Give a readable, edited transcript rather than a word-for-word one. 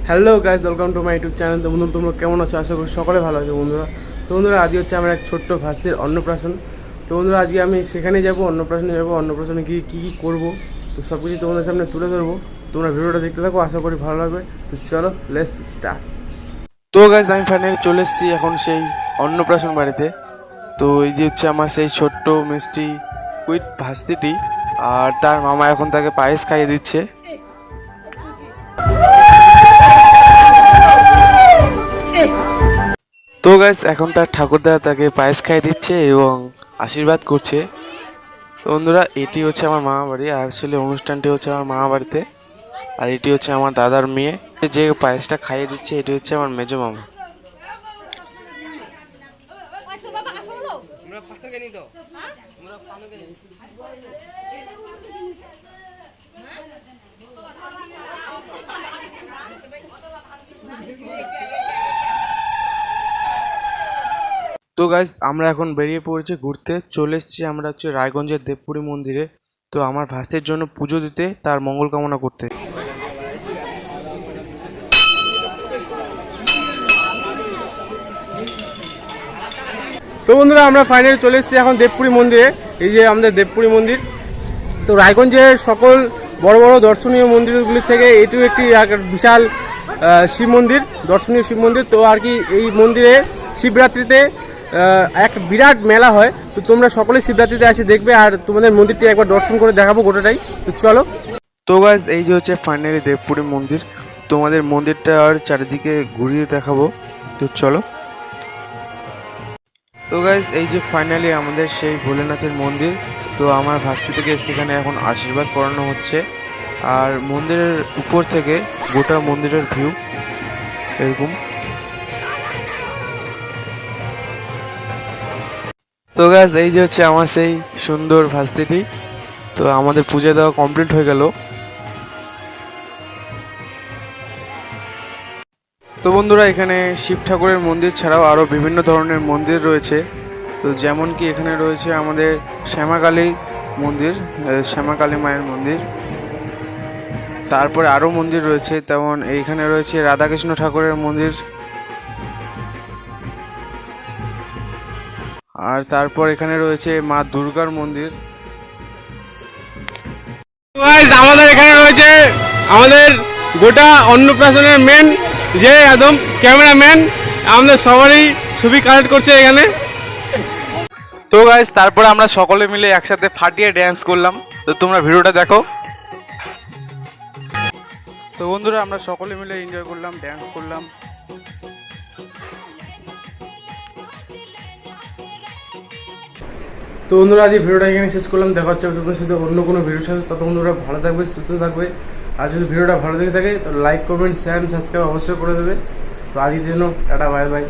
Hello guys, welcome to my YouTube channel. তো বন্ধুরা, তোমরা কেমন আছো? আশা করি সকলে ভালো আছো বন্ধুরা। তো বন্ধুরা, আজকে হচ্ছে আমার এক ছোট্ট ভাস্তির অন্নপ্রাশন। তো বন্ধুরা, আজকে আমি সেখানে যাবো, অন্নপ্রাশনে যাবো। অন্নপ্রাশনে গিয়ে কী কী করবো তো সব কিছু তোমাদের সামনে তুলে ধরবো। তোমরা ভিডিওটা দেখতে থাকো, আশা করি ভালো লাগবে। তো চলো, লেটস স্টার্ট। তো গাইজ, আমি ফাইনালি চলে এসেছি এখন সেই অন্নপ্রাশন বাড়িতে। তো এই যে হচ্ছে আমার সেই ছোট্ট মিষ্টি কুইট ভাস্তিটি, আর তার মামা এখন তাকে পায়েস খাইয়ে দিচ্ছে। তো গাইস, এখন তার ঠাকুরদা তাকে পায়েস খাইয়ে দিচ্ছে এবং আশীর্বাদ করছে। তো বন্ধুরা, এটি হচ্ছে আমার মামা বাড়ি, আর আসলে অনুষ্ঠানটি হচ্ছে আমার মামা বাড়িতে। আর এটি হচ্ছে আমার দাদার মেয়ে, যে পায়েসটা খাইয়ে দিচ্ছে এটি হচ্ছে আমার মেজো মামা। তো গাইস, আমরা এখন বেরিয়ে পড়েছি ঘুরতে। চলে এসেছি আমরা হচ্ছে রায়গঞ্জের দেবপুরী মন্দিরে। তো আমার ভাস্তের জন্য পুজো দিতে, তার মঙ্গল কামনা করতে। তো বন্ধুরা, আমরা ফাইনালি চলে এসেছি এখন দেবপুরী মন্দিরে। এই যে আমাদের দেবপুরী মন্দির। তো রায়গঞ্জের সকল বড় বড় দর্শনীয় মন্দিরগুলির থেকে এটিও একটি বিশাল শিব মন্দির, দর্শনীয় শিব মন্দির। তো আর কি, এই মন্দিরে শিবরাত্রিতে এক বিরাট মেলা হয়। তো তোমরা সকলে শিবরাত্রিতে এসে দেখবে, আর তোমাদের মন্দিরটি একবার দর্শন করে দেখাবো গোটাটাই। তো চলো। তো গাইস, এই যে হচ্ছে ফাইনালি দেবপুরী মন্দির। তোমাদের মন্দিরটা আর চারিদিকে ঘুরিয়ে দেখাবো। তো চলো। তো গাইস, এই যে ফাইনালি আমাদের সেই ভোলেনাথের মন্দির। তো আমার ভাস্তিটিকে সেখানে এখন আশীর্বাদ করানো হচ্ছে। আর মন্দিরের উপর থেকে গোটা মন্দিরের ভিউ এরকম। তো গাইস, এই যে হচ্ছে আমার সেই সুন্দর ভাস্তিটি। তো আমাদের পূজা দেওয়া কমপ্লিট হয়ে গেল। তো বন্ধুরা, এখানে শিব ঠাকুরের মন্দির ছাড়াও আরও বিভিন্ন ধরনের মন্দির রয়েছে। তো যেমন কি এখানে রয়েছে আমাদের শ্যামাকালী মন্দির, শ্যামাকালী মায়ের মন্দির। তারপরে আরও মন্দির রয়েছে, তেমন এইখানে রয়েছে রাধাকৃষ্ণ ঠাকুরের মন্দির। আর তারপর এখানে রয়েছে মা দুর্গার মন্দির। আমাদের এখানে রয়েছে আমাদের গোটা অন্নপ্রাশনের মেন, যে একদম ক্যামেরাম্যান, আমাদের সবারই ছবি কালেক্ট করছে এখানে। তো গাইস, তারপরে আমরা সকলে মিলে একসাথে ফাটিয়ে ড্যান্স করলাম। তো তোমরা ভিডিওটা দেখো। তো বন্ধুরা, আমরা সকলে মিলে এনজয় করলাম, ড্যান্স করলাম। তো বন্ধুরা, আজ এই ভিডিওটা এখানে শেষ করলাম। দেখা হচ্ছে তোমাদের সাথে অন্য কোনো ভিডিওর সাথে। তত বন্ধুরা ভালো থাকবে, সুস্থ থাকবে। আর যদি ভিডিওটা ভালো লেগে থাকে তো লাইক, কমেন্ট, শেয়ার, সাবস্ক্রাইব অবশ্যই করে দেবে। তো আজকের জন্য টাটা, বাই বাই।